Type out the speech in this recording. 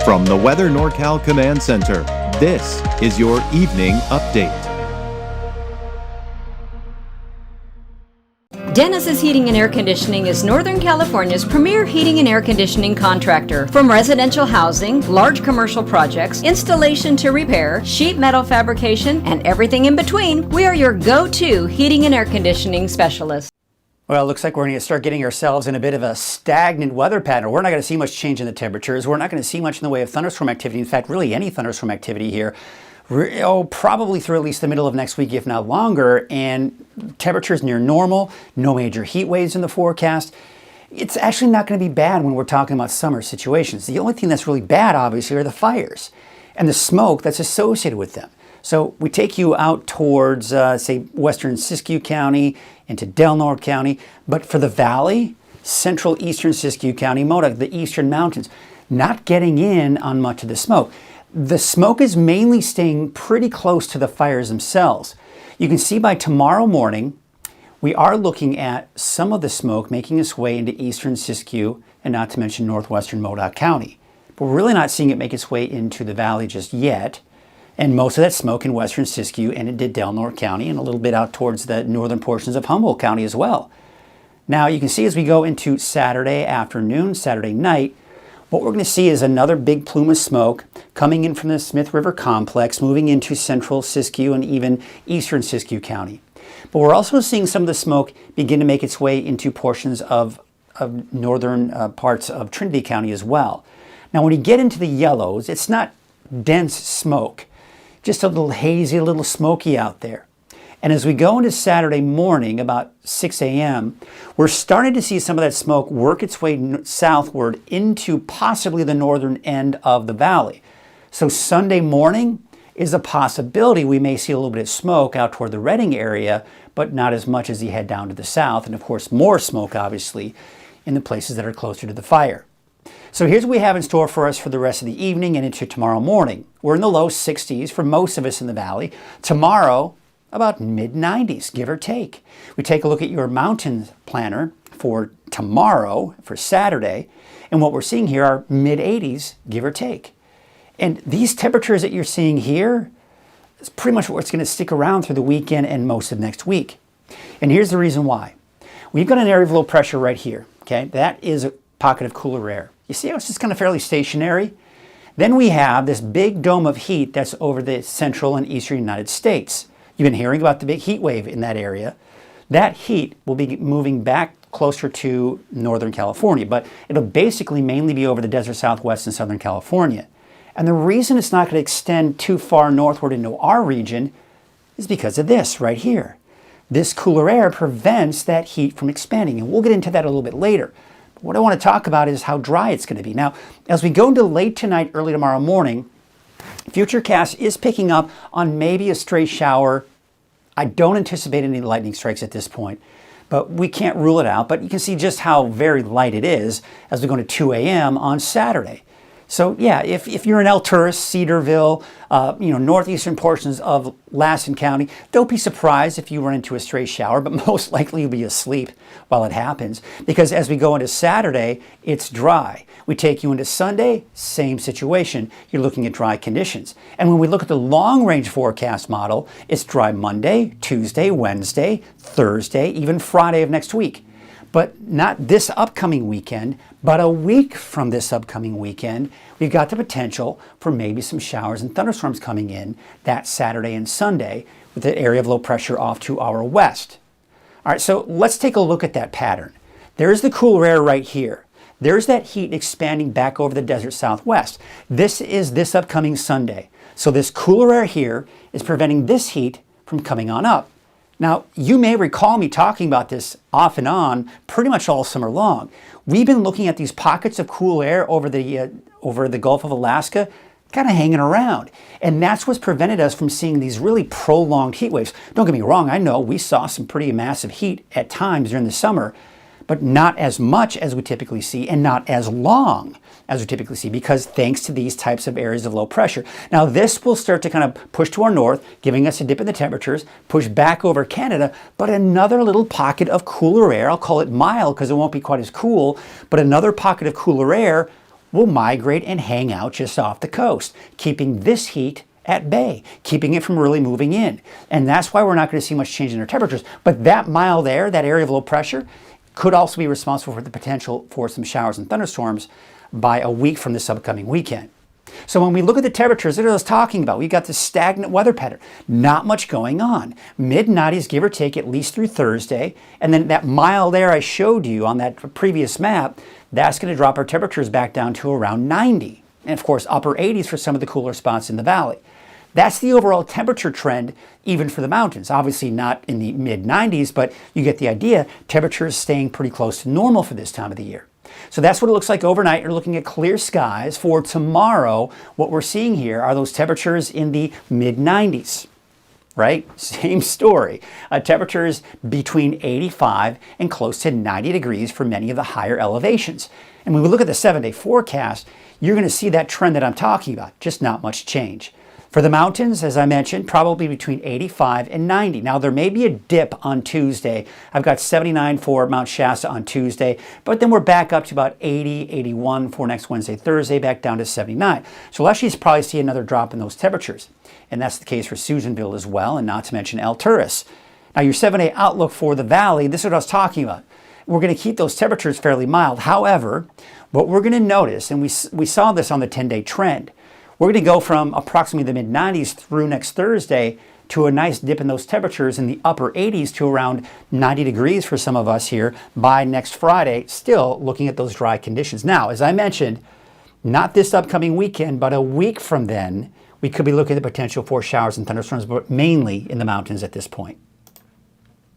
From the Weather NorCal Command Center, this is your Evening Update. Dennis's Heating and Air Conditioning is Northern California's premier heating and air conditioning contractor. From residential housing, large commercial projects, installation to repair, sheet metal fabrication, and everything in between, we are your go-to heating and air conditioning specialist. Well, it looks like we're going to start getting ourselves in a bit of a stagnant weather pattern. We're not going to see much change in the temperatures. We're not going to see much in the way of thunderstorm activity. In fact, really any thunderstorm activity here. Probably through at least the middle of next week, if not longer, and temperatures near normal, no major heat waves in the forecast. It's actually not going to be bad when we're talking about summer situations. The only thing that's really bad, obviously, are the fires and the smoke that's associated with them. So we take you out towards, say, western Siskiyou County, into Del Norte County, but for the valley, central eastern Siskiyou County, Modoc, the eastern mountains, not getting in on much of the smoke. The smoke is mainly staying pretty close to the fires themselves. You can see by tomorrow morning, we are looking at some of the smoke making its way into eastern Siskiyou, and not to mention northwestern Modoc County. But we're really not seeing it make its way into the valley just yet. And most of that smoke in western Siskiyou and into Del Norte County and a little bit out towards the northern portions of Humboldt County as well. Now you can see as we go into Saturday afternoon, Saturday night, what we're going to see is another big plume of smoke coming in from the Smith River complex, moving into central Siskiyou and even eastern Siskiyou County. But we're also seeing some of the smoke begin to make its way into portions of northern parts of Trinity County as well. Now when you get into the yellows, it's not dense smoke. Just a little hazy, a little smoky out there. And as we go into Saturday morning, about 6 a.m., we're starting to see some of that smoke work its way southward into possibly the northern end of the valley. So Sunday morning is a possibility we may see a little bit of smoke out toward the Redding area, but not as much as you head down to the south. And of course, more smoke, obviously, in the places that are closer to the fire. So here's what we have in store for us for the rest of the evening and into tomorrow morning. We're in the low 60s for most of us in the valley. Tomorrow, about mid-90s, give or take. We take a look at your mountain planner for tomorrow, for Saturday, and what we're seeing here are mid-80s, give or take. And these temperatures that you're seeing here is pretty much what's going to stick around through the weekend and most of next week. And here's the reason why. We've got an area of low pressure right here, okay? That is a pocket of cooler air. You see how it's just kind of fairly stationary? Then we have this big dome of heat that's over the central and eastern United States. You've been hearing about the big heat wave in that area. That heat will be moving back closer to Northern California, but it'll basically mainly be over the desert Southwest and Southern California. And the reason it's not going to extend too far northward into our region is because of this right here. This cooler air prevents that heat from expanding, and we'll get into that a little bit later. What I want to talk about is how dry it's going to be. Now, as we go into late tonight, early tomorrow morning, Futurecast is picking up on maybe a stray shower. I don't anticipate any lightning strikes at this point, but we can't rule it out. But you can see just how very light it is as we go to 2 a.m. on Saturday. So yeah, if you're in El Tourist, Cedarville, northeastern portions of Lassen County, don't be surprised if you run into a stray shower, but most likely you'll be asleep while it happens. Because as we go into Saturday, it's dry. We take you into Sunday, same situation. You're looking at dry conditions. And when we look at the long-range forecast model, it's dry Monday, Tuesday, Wednesday, Thursday, even Friday of next week. But not this upcoming weekend, but a week from this upcoming weekend, we've got the potential for maybe some showers and thunderstorms coming in that Saturday and Sunday with the area of low pressure off to our west. All right, so let's take a look at that pattern. There's the cooler air right here. There's that heat expanding back over the desert Southwest. This is this upcoming Sunday. So this cooler air here is preventing this heat from coming on up. Now, you may recall me talking about this off and on pretty much all summer long. We've been looking at these pockets of cool air over the Gulf of Alaska, kind of hanging around. And that's what's prevented us from seeing these really prolonged heat waves. Don't get me wrong, I know we saw some pretty massive heat at times during the summer, but not as much as we typically see and not as long as we typically see, because thanks to these types of areas of low pressure. Now this will start to kind of push to our north, giving us a dip in the temperatures, push back over Canada, but another little pocket of cooler air, I'll call it mild because it won't be quite as cool, but another pocket of cooler air will migrate and hang out just off the coast, keeping this heat at bay, keeping it from really moving in. And that's why we're not going to see much change in our temperatures. But that mild air, that area of low pressure, could also be responsible for the potential for some showers and thunderstorms by a week from this upcoming weekend. So when we look at the temperatures that I was talking about, we got this stagnant weather pattern. Not much going on. Mid-90s, give or take, at least through Thursday. And then that mild air I showed you on that previous map, that's going to drop our temperatures back down to around 90. And of course, upper 80s for some of the cooler spots in the valley. That's the overall temperature trend, even for the mountains. Obviously not in the mid-90s, but you get the idea. Temperatures staying pretty close to normal for this time of the year. So that's what it looks like overnight. You're looking at clear skies. For tomorrow, what we're seeing here are those temperatures in the mid-90s, right? Same story. Temperatures between 85 and close to 90 degrees for many of the higher elevations. And when we look at the 7-day forecast, you're going to see that trend that I'm talking about, just not much change. For the mountains, as I mentioned, probably between 85 and 90. Now, there may be a dip on Tuesday. I've got 79 for Mount Shasta on Tuesday, but then we're back up to about 80, 81 for next Wednesday, Thursday, back down to 79. So we'll actually probably see another drop in those temperatures. And that's the case for Susanville as well, and not to mention El Turris. Now, your 7-day outlook for the valley, this is what I was talking about. We're going to keep those temperatures fairly mild. However, what we're going to notice, and we saw this on the 10-day trend, we're going to go from approximately the mid-90s through next Thursday to a nice dip in those temperatures in the upper 80s to around 90 degrees for some of us here by next Friday, still looking at those dry conditions. Now, as I mentioned, not this upcoming weekend, but a week from then, we could be looking at the potential for showers and thunderstorms, but mainly in the mountains at this point.